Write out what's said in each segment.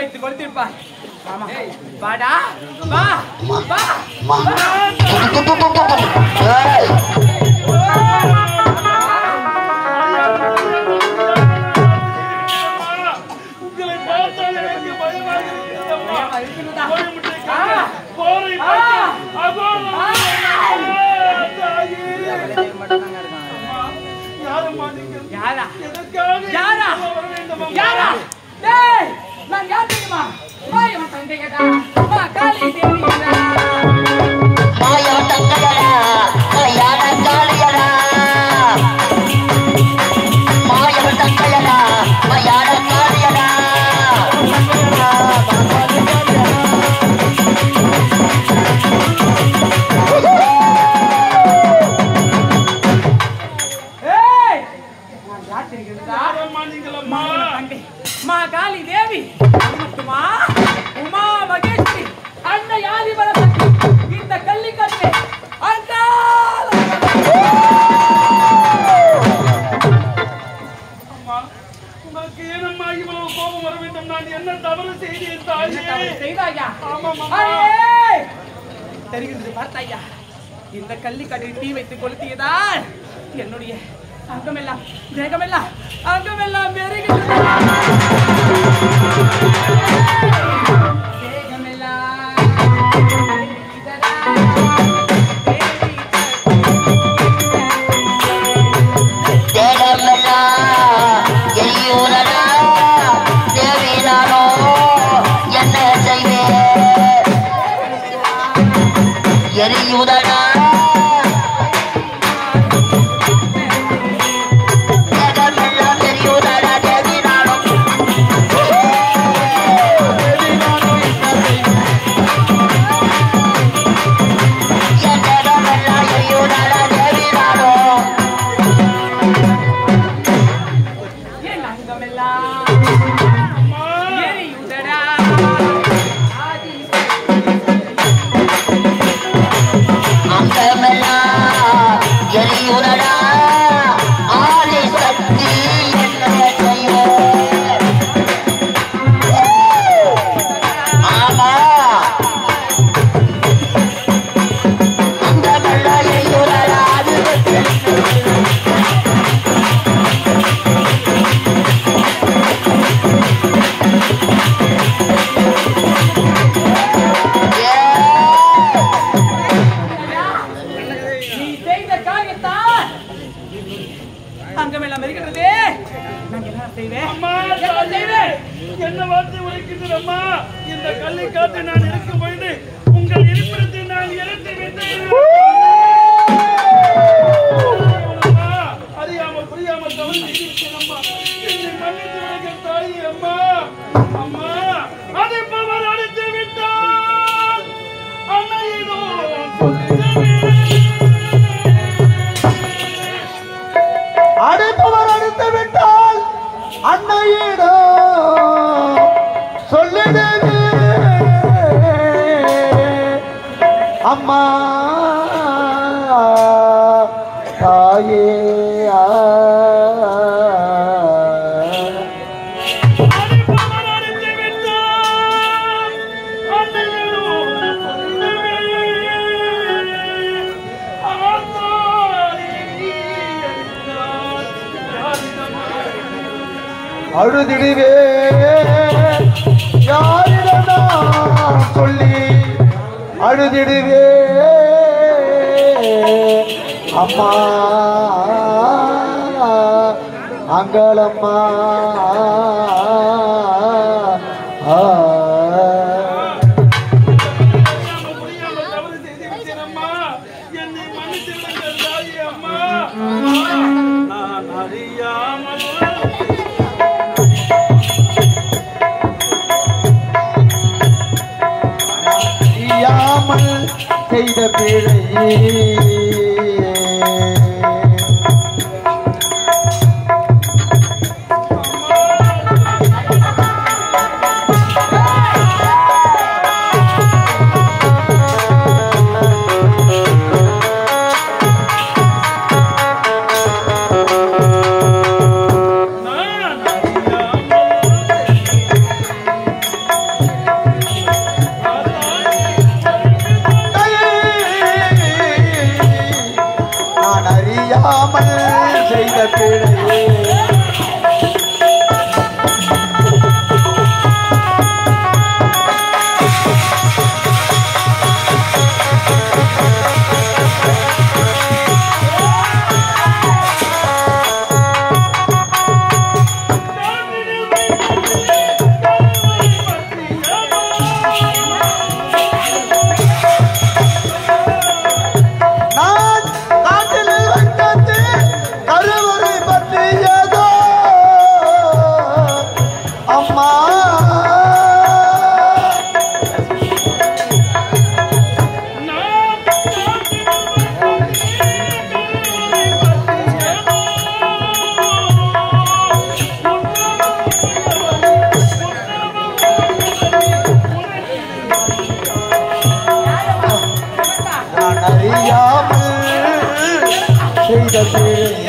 வைத்து கொடுத்திருப்பார். ஆமா வாடா வா வா உங்களை பார்த்தால் எனக்கு பயமாக இருக்கிறதம்மா. நான் யார் தெரியுமா? மாயவன் தங்கையடா காளி தேவியடா மாயவன் தங்கையடா யான காளியடா மாயவன் தங்கையடா யான காளியடா காளி தேவி மட்டுமா உமா மகேஸ்வரி அன்னை ஆதிபரசக்தி இந்த கள்ளிக்கட்டு உனக்கு ஏனம்மா இவ்வளவு கோபம் வர வேண்டும்? நான் என்ன தவறு செய்தேன் தாயே? செய்தாயா? தெரிகிறது பார்த்தாயா? இந்த கள்ளிக்கட்டில் தீ வைத்து கொளுத்தியதால் என்னுடைய அங்கமெல்லாம் தேகமெல்லாம் அங்கமெல்லாம் எரியுதடா என்ன வார்த்தை உரைக்கின்றதம்மா? இந்த கல்லை காத்து நான் இருக்கும் பொழுது உங்கள் இருப்பிடத்தில் நான் இறந்து விட்டேன். அறியாமல் புரியாமல் தவறு செய்திருக்கேன் அம்மா. என்னை மன்னித்து விடுங்கள் தாயே. அம்மா அம்மா அதை பவர் அடித்து விட்டால் அன்னையினோ அடிப்பவர் அடித்து விட்டால் அன்னையிடம் சொல்லிடுவே அம்மா தாயே அழுதிடுவே யாரிடம் சொல்லி அழுதிடுவே அம்மா அங்களம்மா என்னை மன்னித்து விடுங்கள் தாயே. அம்மா நான் அறியாமல் செய்த பிழை செய்த பிழையே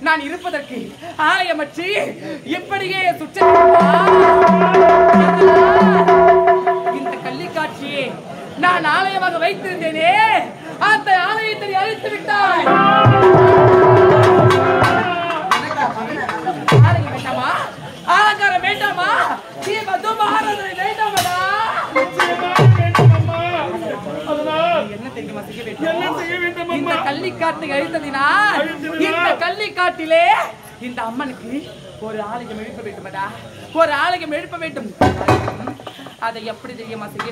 நான் இருப்பதற்கு ஆலயமற்றி இப்படியே சுற்ற இந்த கள்ளிக்காட்சியை நான் ஆலயமாக வைத்திருந்தேனே அந்த ஆலயத்தை அழித்து விட்டாய். ஆலயம் வேண்டாமா? அலங்காரம் வேண்டாமா? மதுபாரதனை வேண்டாமடா? என்ன தெரியுமா செய்ய வேண்டும்? இந்த கள்ளிக்காட்டை அழித்ததினால் இந்த கள்ளிக்காட்டிலே இந்த அம்மனுக்கு ஒரு ஆலயம் எழுப்ப வேண்டுமடா, ஒரு ஆலயம் எழுப்ப வேண்டும். அதை எப்படி தெரியுமா செய்ய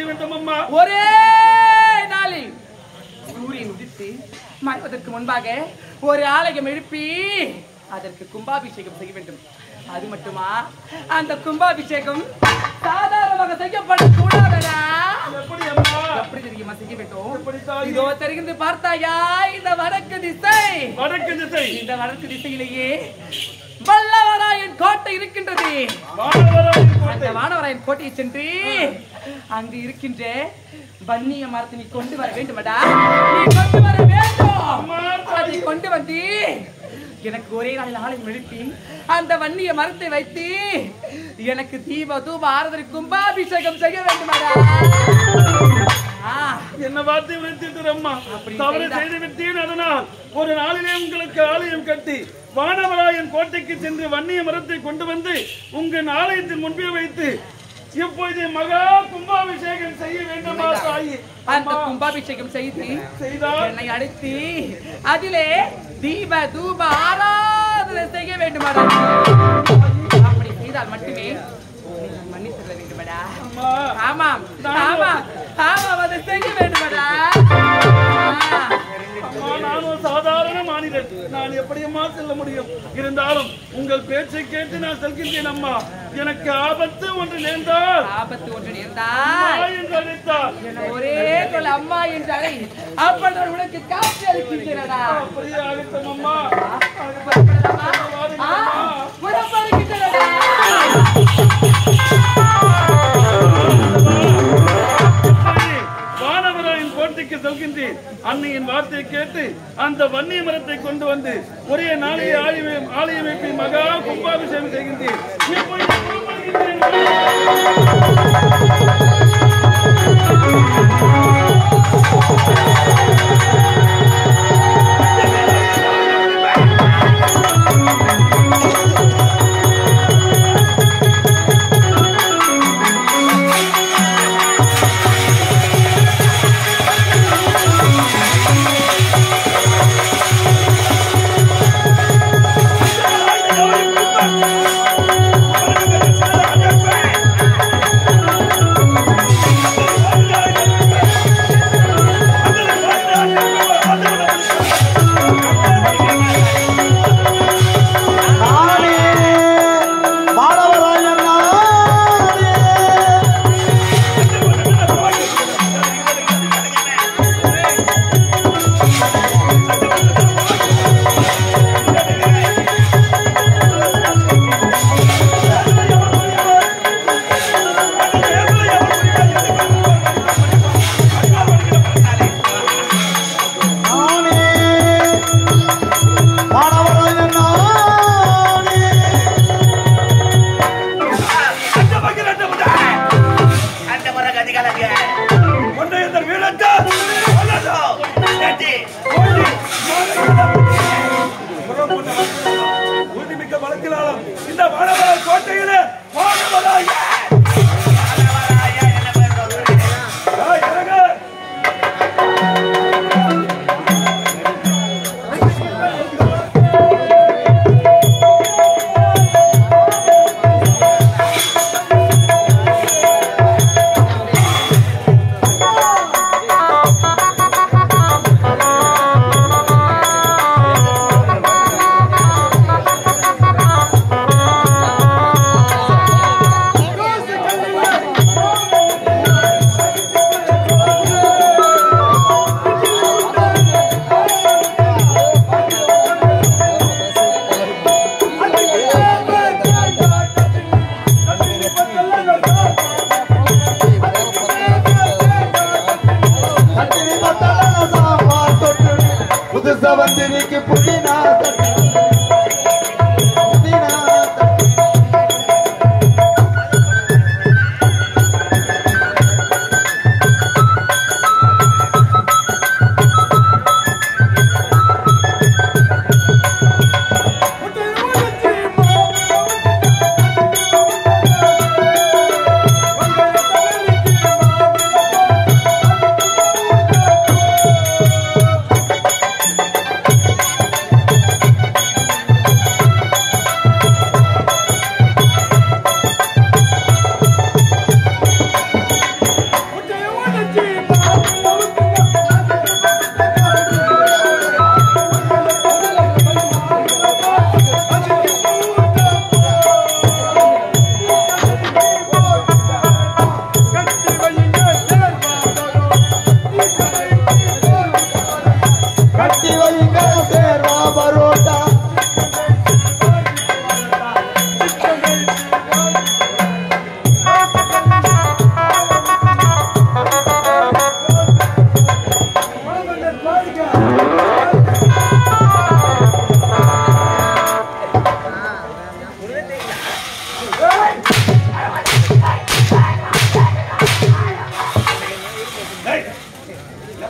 வேண்டும்? ஒரே நாளில் சூரியன் உதித்து மறைவதற்கு முன்பாக ஒரு ஆலயம் எழுப்பி அதற்கு கும்பாபிஷேகம் செய்ய வேண்டும். அது மட்டுமா, அந்த கும்பாபிஷேகம் சாதாரணமாக செய்யப்படக்கூடாதா? எப்படி தெரியுமா செய்ய வேண்டும்? இதோ தெரிந்து பார்த்தாயா, இந்த வடக்கு திசை, இந்த வடக்கு திசையிலேயே வல்லவராயன் கோட்டை இருக்கின்றது. அந்த வானவராயன் கோட்டையை சென்று அங்கு இருக்கின்ற வன்னிய மரத்தை நீ கொண்டு வர வேண்டுமடா, நீ கொண்டு வர வேண்டும். அதை கொண்டு வந்து எனக்கு ஒரே நாளில் ஆலயம் எழுப்பி அந்த வன்னிய மரத்தை வைத்து எனக்கு தீப தூப ஆராதனை கும்பாபிஷேகம் செய்ய வேண்டுமடா. என்ன வார்த்தை விளைத்திட்டு அம்மா தவறு செய்து விட்டேன். அதனால் ஒரு நாளிலே உங்களுக்கு ஆலயம் கட்டி வானவராயன் கோட்டைக்கு சென்று வன்னிய மரத்தை கொண்டு வந்து உங்கள் ஆலயத்தின் முன்பே வைத்து இப்போது மகா கும்பாபிஷேகம் செய்ய வேண்டுமா தாயி? அந்த கும்பாபிஷேகம் செய்தால் என்னை அழைத்து அதிலே தீப தூப ஆராதனை செய்ய வேண்டுமாடா. அப்படி செய்தால் மட்டுமே மன்னித்து விட வேண்டுமாடா. ஆமாம் ஆமாம் ஆமாம், அதை செய்ய வேண்டுமாடா. நானும் சாதாரண மாநிலம், நான் எப்படியம்மா செல்ல முடியும்? இருந்தாலும் உங்கள் பேச்சை கேட்டு நான் செல்கின்றேன் அம்மா. எனக்கு ஆபத்து ஒன்று நேர்ந்தால் என்று அழைத்தார். ஒரே சொல் அம்மா என்று அழை. அப்படி உனக்கு காட்சி அளிக்கின்றனடா. அப்படியே அழைத்தோம் அம்மா. வானவராயின் கோட்டைக்கு செல்கின்றேன். அன்னையின் வார்த்தையை கேட்டு அந்த வன்னிய மரத்தை கொண்டு வந்து ஒரே நாளைய ஆலயமைப்பை மகா கும்பாபிஷேகம் செய்கின்றேன்.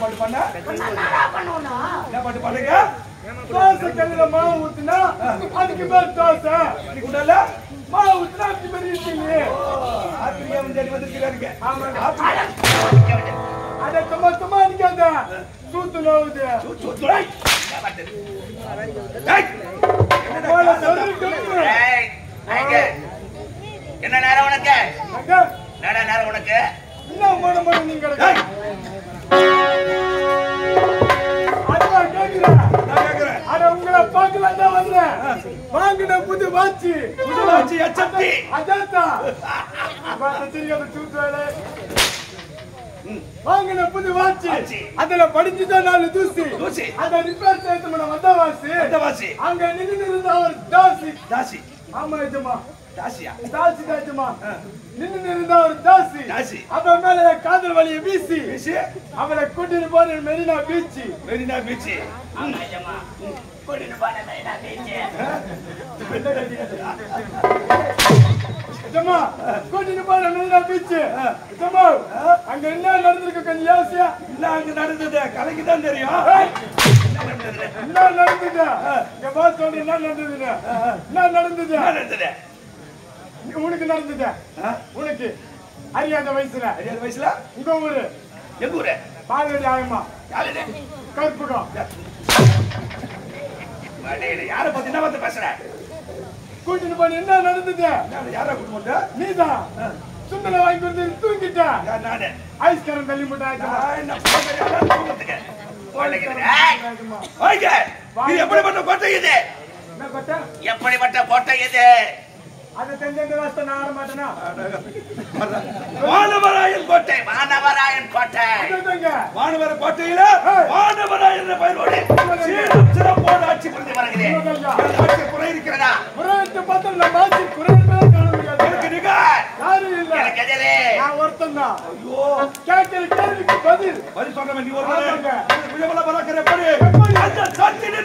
பாட்டு பண்ண என்ன பாட்டு பாடுங்க தோசை கல்லுல மாவு ஊத்துனா அதுக்கு பேர் தோசை. நீ கூடல மாவு ஊத்துனா அதுக்கு பேர் இட்லி. ஆத்திரியா வந்து வந்திருக்கிறாருங்க அத சும்மா அடிக்காத. சூத்து நோவுது. என்ன நேரம் உனக்கு அங்க நேரம் உனக்கு என்ன மன நீங்க கிடக்கு. அதுதான் கேக்குறேன். நான் கேக்குறேன் அட உங்களை பார்க்கலாம் தான் வந்தேன். வாங்கின புது வாட்சி எச்சத்தி அதான் தெரியாத சூத்துவாளே. வாங்கின புது வாட்சி அதுல படிச்சுதான் 4 தூசி அத ரிப்பேர் செய்ய வந்தவாசி அங்க நின்று இருந்த ஒரு தாசி. ஆமா ஏஜமா தாசி தாஜமா நின்று இருந்த ஒரு தாசி அவ மேல காதல் வலிய வீசி அவளை கூட்டிட்டு போன மெரினா பீச் கூட்டிட்டு போன மெரினா பீச். அங்க என்ன நடந்திருக்கு கொஞ்சம் யோசியா. இல்ல அங்க நடந்தது கலைக்குதான் தெரியும். என்ன நடந்தது இங்க பாஸ் சொல்லி என்ன நடந்தது உனக்கு நடந்தது உனக்கு அறியாத வயசுல உங்க ஊரு எங்க ஊரு பாலடி ஆயமா யாரு கற்பகம் யார பத்தி என்ன வந்து பேசுற கூட்டிட்டு போன என்ன நடந்தது யாரா கூட்டு நீதான் சுண்டலை வாங்கி கொடுத்து தூங்கிட்ட. நானு ஐஸ்கரம் தள்ளி முட்டாய் எப்படிப்பட்ட கோட்டை இது என்ன கொட்ட எப்படிப்பட்ட கோட்டை இது அதை தெரிஞ்ச வாஸ்தை நான் ஆட மாட்டேனா. வானவராயன் கோட்டை வானவர கோட்டையில வானவராயன் பெயரோடு சிறப்போடு ஆட்சி புரிந்து வருகிறேன். ஆட்சி குறை இருக்கிறதா புறத்தை பார்த்தா நம்ம ஆட்சி குறைந்தே காண முடியாது. எனக்கு நிகர் யாரும் இல்ல எனக்கு எதிரே நான் ஒருத்தன் தான். ஐயோ கேட்கிற கேள்விக்கு பதில் சொல்றேன் நீ ஒரு விஜயபல பராக்கர் எப்படி அந்த சத்தினி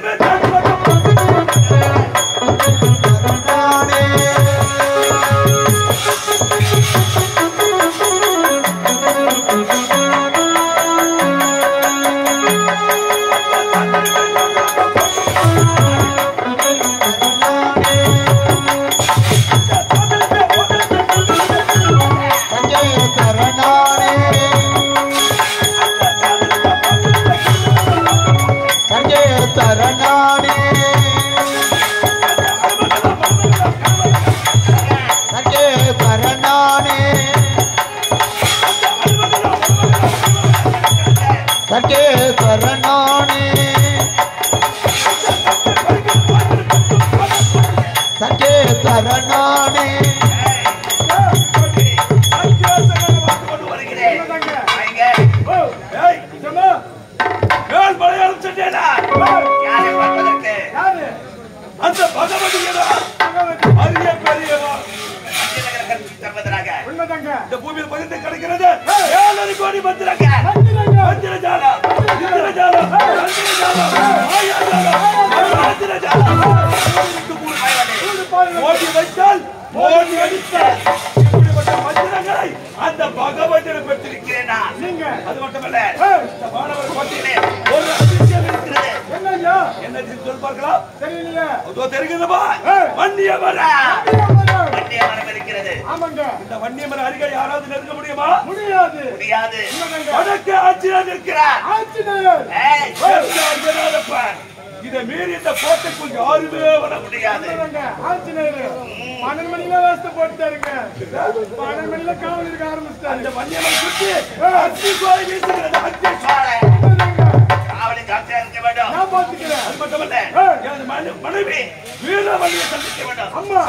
பூமியில் பகிர்ந்து கிடைக்கிறது 7 கோடி மந்திரங்க ஓடி வைத்தால் ஓடி அடித்தால் மந்திரங்களை அந்த பகவதனை பெற்றிருக்கிறேன். அது மட்டுமல்ல இந்த மாணவர் கோட்டையிலே ஒரு அதிசயம் இருக்கிறது. என்ன சொல் பார்க்கலாம். தெரியலையே அதோ தெரிகிறதுமா வன்னிய மரம் இருக்கிறது. இந்த வன்னிய மரம் அருகே யாராவது நெருங்க முடியுமா? முடியாது. வடக்கு ஆட்சியர் இருக்கிறார். இதை மீறி இந்த கோட்டைக்குள் யாருமே வர முடியாது. 12 மணில வாஸ்து போட்டுட்டாருங்க. 12 மணில காவல் இருக்க ஆரம்பிச்சிட்டாரு. அந்த வன்னியமரம் சுற்றி அத்தி கோயில் வீசுகிறது. அத்தி காவலுக்கு ஆட்சியா இருக்க வேண்டும். நான் பாத்துக்கிறேன். அது மட்டுமல்ல எனது மனைவி வீர வழியை சந்திக்க வேண்டும். அம்மா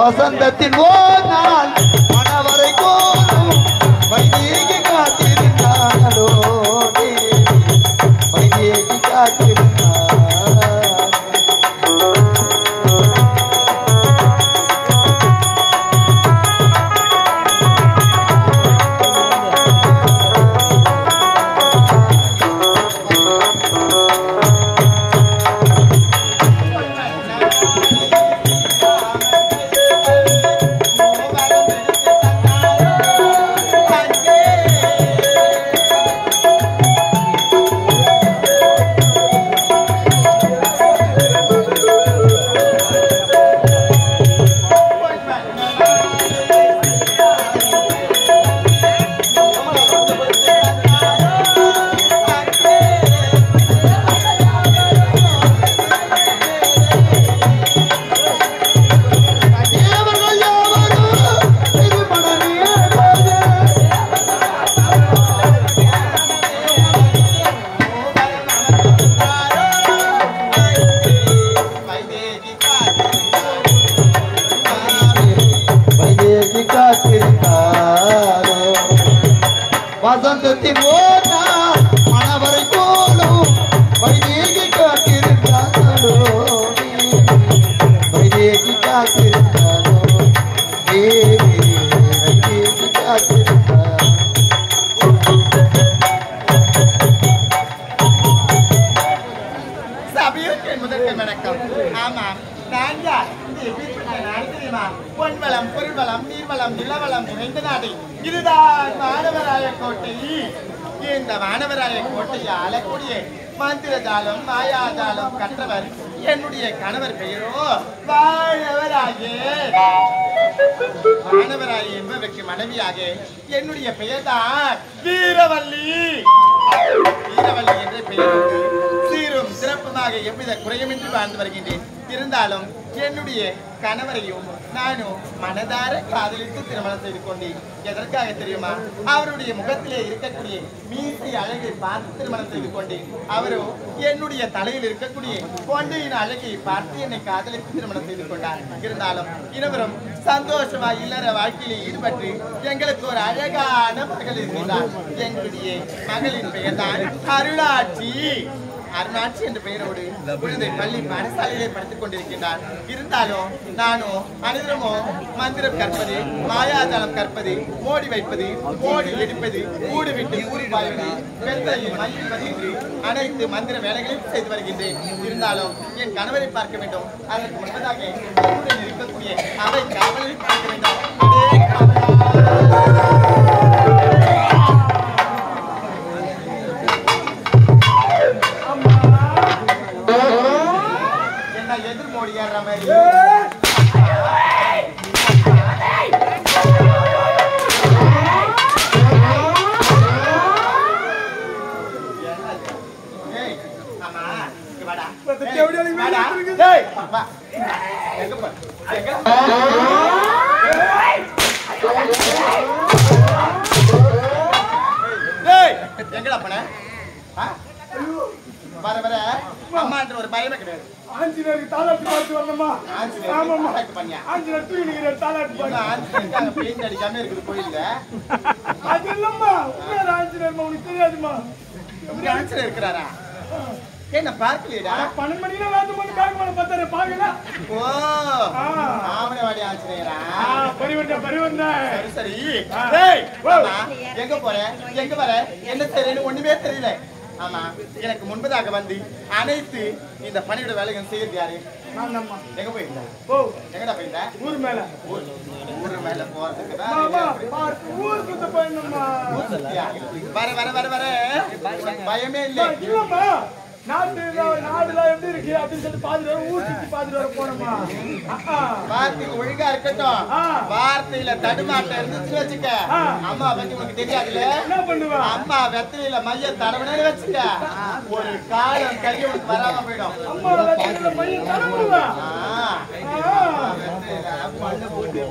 வசந்தத்தின் ஓர் நாள் மணவரை கோரும் வைதேகி காத்திருந்தாளோ வைதேகி காத்திருந்தாள் வசந்தத்தின் ஓனா மணவரை போலும் வைதேகி காத்திருந்தாளோ வைதேகி காத்திருந்தாளோ வைதேகி காத்திருந்தாள் சபையோருக்கு முதற்கை வணக்கம். ஆமாம், நான் யார்? இந்த எப்படிப்பட்ட நாடு தெரியுமா? பொன்வளம், பொருள்வளம், நீர்வளம், நிலவளம் நிறைந்த நாடு. இதுதான் வானவராய கோட்டை. இந்த வானவராய கோட்டையை ஆளக்கூடிய மந்திரஜாலம் மாயாஜாலம் கற்றவர் என்னுடைய கணவர் பெயரோ வானவராயே. வானவராய என்பவருக்கு மனைவியாக என்னுடைய பெயர் தான் வீரவல்லி. வீரவல்லி என்ற பெயருக்கு சீரும் சிறப்புமாக எவ்வித குறையுமின்றி வாழ்ந்து வருகின்றேன். இருந்தாலும் என்னுடைய கணவரையும் நானும் மனதார காதலித்து திருமணம் செய்து கொண்டேன். எதற்காக தெரியுமா? அவருடைய முகத்திலே இருக்கக்கூடிய மீசை அழகை பார்த்து திருமணம் செய்து கொண்டேன். அவரும் என்னுடைய தலையில் இருக்கக்கூடிய கொண்டையின் அழகை பார்த்து என்னை காதலித்து திருமணம் செய்து கொண்டார். இருந்தாலும் இருவரும் சந்தோஷமா இல்லற வாழ்க்கையில ஈடுபட்டு எங்களுக்கு ஒரு அழகான மகள் இருக்கிறார். எங்களுடைய மகளின் பெயர் தான் அருளாட்சி. அருணாட்சி என்ற பெயரோடு குழந்தை பள்ளி பாடசாலையிலே படித்துக் கொண்டிருக்கின்றார். இருந்தாலும் நானும் அனிதமோ மந்திரம் கற்பது, மாயாஜாலம் கற்பது, மோடி வைப்பது, மோடி எடுப்பது, கூடு விட்டு ஊறி பாய்வது, பெண்களில் மயில்வது என்று அனைத்து மந்திர வேலைகளையும் செய்து வருகின்றேன். இருந்தாலும் என் கணவரை பார்க்க வேண்டும். அதற்கு முன்பதாக இருக்கக்கூடிய அவை காவலை பார்க்க வேண்டும். எதிர் மோடி ஏற மாதிரி எங்கடா பண்ண வர வர அம்மான்ற ஒரு பயமே கிடையாது. ஆஞ்சநேயருக்கு தாலாட்டு பாட்டு வரணுமா? ஆமாம்மா, ஆஞ்சநேயர் தூக்கிட்டு தாலாட்டு பாட்டு. ஆஞ்சநேயர் பெயிண்ட் அடிக்காம இருக்குது கோயில்ல. அது இல்லம்மா, உண்மையான ஆஞ்சநேயர்மா, உனக்கு தெரியாதுமா? எப்படி ஆஞ்சநேயர் இருக்கிறாரா? என்ன பார்க்கலையடா? 12 மணிக்கு வேந்து போட்டு பேங்க் மேல பார்த்தாரு, பாக்கல? ஓ, ஆமனவாடி ஆஞ்சநேயரா? பரிவர்த்தனை. சரி டேய், எங்க போற? எங்க வர? என்ன செய்றேன்னு ஒண்ணுமே தெரியல. ஆமா, எனக்கு முன்பதாக வந்து அனைத்து இந்த பணியோட வேலைகள் செய்யறது யாரு? நான்தாம்மா. எங்க போயிருந்த? ஓ, எங்கடா போயிருந்த? ஊர் மேல. ஊர் மேல போறதுக்கு ஊர் சுத்த போயிருந்தம்மா. வர வர வர வர பயமே இல்லை. இல்லம்மா, நாடுலாம் எப்படி இருக்கு அப்படின்னு சொல்லி பாத்துட்டு வர, ஊர் சுத்தி பாத்துட்டு வர போனோமா? வார்த்தை ஒழுங்கா இருக்கட்டும். வார்த்தையில தடுமாட்டம் இருந்துச்சு வச்சுக்க, அம்மா பத்தி உனக்கு தெரியாதுல்ல? என்ன பண்ணுவா? அம்மா வெத்தலையில மைய தடவுனு வச்சுக்க, ஒரு காலம் கை உனக்கு வராம போயிடும். அம்மா வெத்தலையில மைய தடவுவா? மண்ணு போட்டு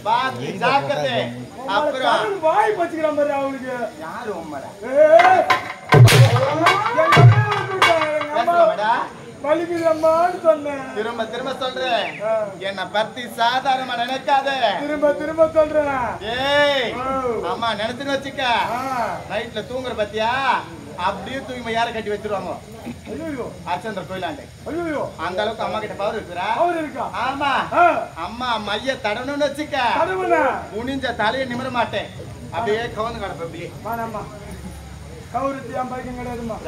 பாத்தி ஜாக்கிரதை. அப்புறம் வாய் பச்சிக்கிற மாதிரி அவளுக்கு யாரு உம்மடா வலிக்குதம்மான்னு சொன்னேன். திரும்ப திரும்ப சொல்றேன், என்ன பத்தி சாதாரணமா நினைக்காத. திரும்ப திரும்ப சொல்றேன். ஏய் அம்மா நினைச்சுன்னு வச்சுக்க, நைட்ல தூங்குற பத்தியா அப்படியே தூங்கி யார கட்டி வச்சிருவாங்க. அர்ச்சந்திர கோயிலாண்டு அந்த அளவுக்கு அம்மா கிட்ட பவர் இருக்குறா. ஆமா அம்மா மைய தடணும்னு வச்சுக்க, குனிஞ்ச தலையை நிமிர மாட்டேன், அப்படியே கவுந்து கிடப்ப. அப்படியே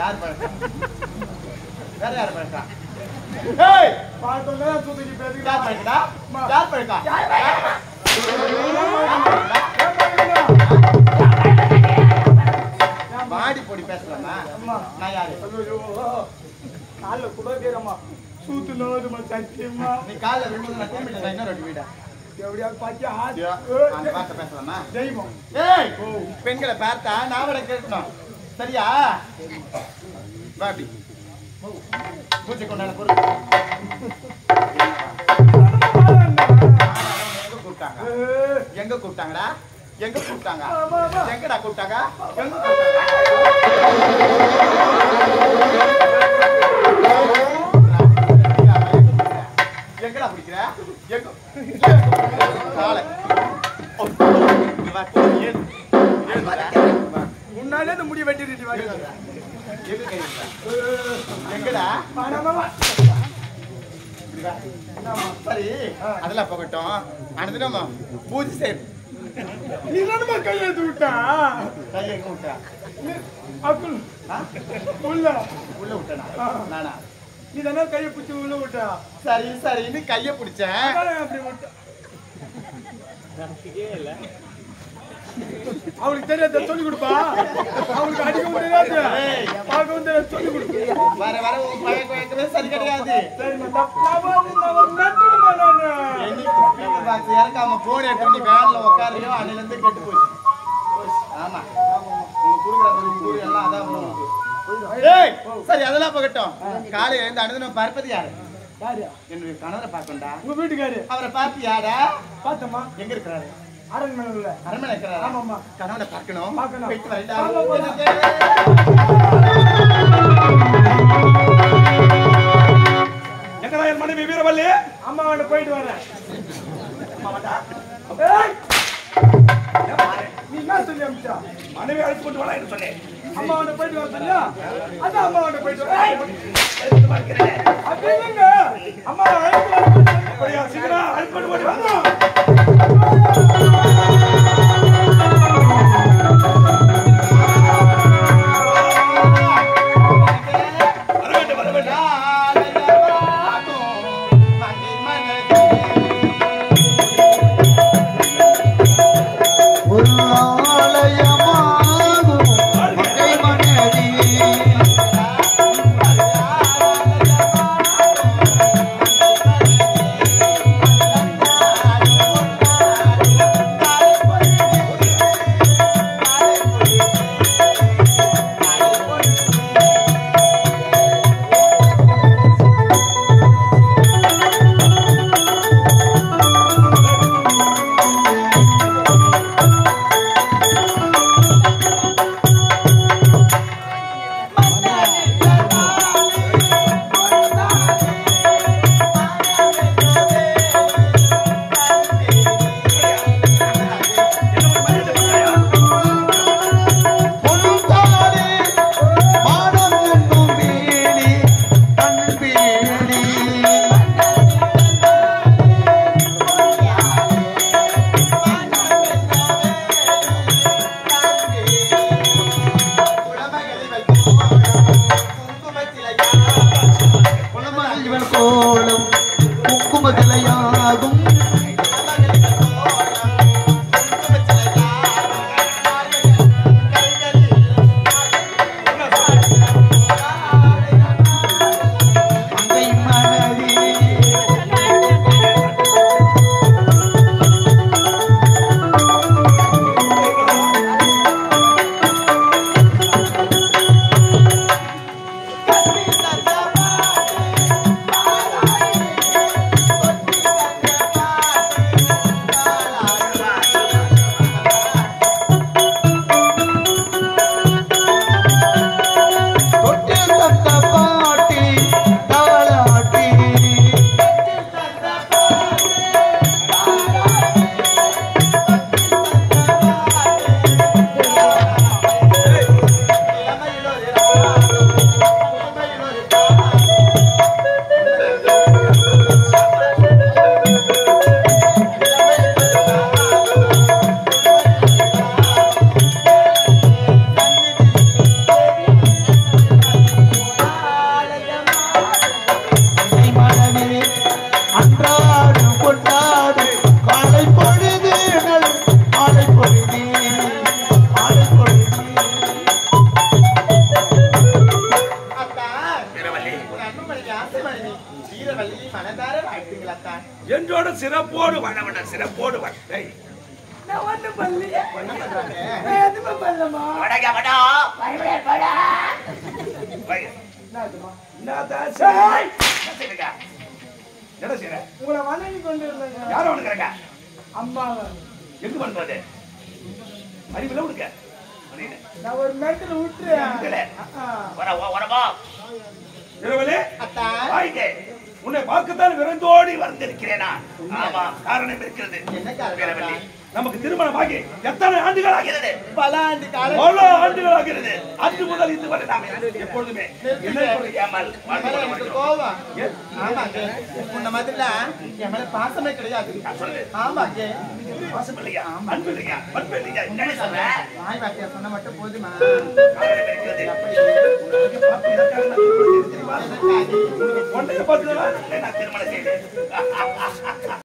யார் பழக்கம்? வேற யார் பழக்கம்? யார் பழக்கம்? மாடி போடி பேசலாமா? நான் யாரு? கால கூட கேரமா சூத்து நோதுமா சத்தியமா. நீ கால விழுந்து நான் திரும்பிட்டேன். இன்னொரு வாட்டி வீடா எப்படியா பாத்தியா? அந்த பார்த்து பேசலாமா? தெய்வம். ஏய் பெண்களை பார்த்தா நாவட கேட்கணும், சரியா? பாபி பூஜை கொண்டாட பொருள் எங்க கூப்பிட்டாங்க? எங்க கூப்பிட்டாங்கடா? எங்க கூப்பிட்டாங்க? எங்கடா கூப்பிட்டாங்க? எங்கடா பிடிக்கிற? எங்க காலை முன்னாலே இந்த முடி வெட்டி எங்கடா? சரி அதெல்லாம் போகட்டும். அனுதினமா பூஜை செய்யும். நீ தானமா கையெழுத்து விட்டா? கையை எங்க விட்டா? அக்குள் உள்ள உள்ள விட்டனா? நானா? நீ தானே கையை பிடிச்சி உள்ள விட்டா? சரி சரின்னு கையை பிடிச்சேன். அப்படி விட்டா அவளுக்கு தெரியாத சொல்லி கொடுப்பா. அவளுக்கு அடிக்கவும் தெரியாது, பார்க்கவும் தெரியாது, சொல்லி கொடுப்பா. வர வர உன் பையன் கோயக்கவே சரி கிடையாது. இறக்காம போன் எடுத்து நீ வேன்ல உட்காரையோ அன்னில இருந்து கெட்டு போச்சு. ஆமா உனக்கு கொடுக்குற கூறு எல்லாம் அதான் உனக்கு. ஏய் சரி அதெல்லாம் போகட்டும். காலையில இருந்து அனுதினம் பார்ப்பது யாரு? என்னுடைய கணவரை பார்க்கண்டா. உங்க வீட்டுக்காரு அவரை பார்த்தியாடா? பார்த்தம்மா. எங்க இருக்கிறாரு? அரண்மனையில. அரண்மனை இருக்கிறாரு. ஆமாம்மா. கணவனை பார்க்கணும். பார்க்கணும். போயிட்டு வரேன்டா. எங்கடா என் மனைவி வீரவல்லி? அம்மா கிட்ட போயிட்டு வரேன். நீ என்ன சொல்லி அமிச்சா? மனைவி அழைத்து கொண்டு வரலாம் என்று சொன்னேன். அம்மா கிட்ட போயிட்டு வர சொன்னியா? அதான் அம்மா கிட்ட போயிட்டு வரேன். அப்படி இல்லைங்க, அம்மா அழைத்து அப்படியா? சீக்கிரம் அழைத்து கொண்டு போய் வாங்க. அத்தான். என்றோட சிறப்போடு வனவன சிறப்போடு வன டேய் நான் ஒண்ணும் பண்ணலையே. என்ன பண்றாங்க? நான் எதுவுமே பண்ணலம்மா. வடக வடா வை என்னதும்மா? என்னதான் செய்ய் என்ன செய்றீங்க என்ன செய்ற உங்களை வணங்கி கொண்டு இருந்தேங்க. யார வணங்குறங்க அம்மா எங்க வணங்குறது அறிவில உனக்கு அறிவில நான் ஒரு மென்டல் விட்டுறேன். உங்களே வரவா இரவலே அத்தான். வாய்க்கே உன்னை பார்க்கத்தான் விரைந்தோடி வந்திருக்கிறேனா ஆமா காரணம் இருக்கிறது என்ன காரணம்? இரவலே நமக்கு திருமணமாகி எத்தனை ஆண்டுகள் ஆகிறது பல ஆண்டு காலம் பல ஆண்டுகள் ஆகிறது அன்று முதல் இன்று வரை நாம் எப்பொழுதுமே என்ன ஏமால் வாழ்ந்து கொள்ள எனக்கு மாட்டோம். கோவம். ஏன்? ஆமாங்க. உன்ன மாதிரிலாம் என் மேல பாசமே கிடையாது. சொல்லு. ஆமாங்க. பாசம் இல்லையா அன்பு இல்லையா பண்பு இல்லையா என்ன சொல்ற வாய் வார்த்தையா சொன்ன மட்டும் போதுமா? காரணம் இருக்கிறது அப்படி பார்த்து இதற்காக நான் திருமணம் செய்தேன் தெரியுமா? எதற்காக? ஒன்றைய பார்த்து நான் திருமணம் செய்தேன்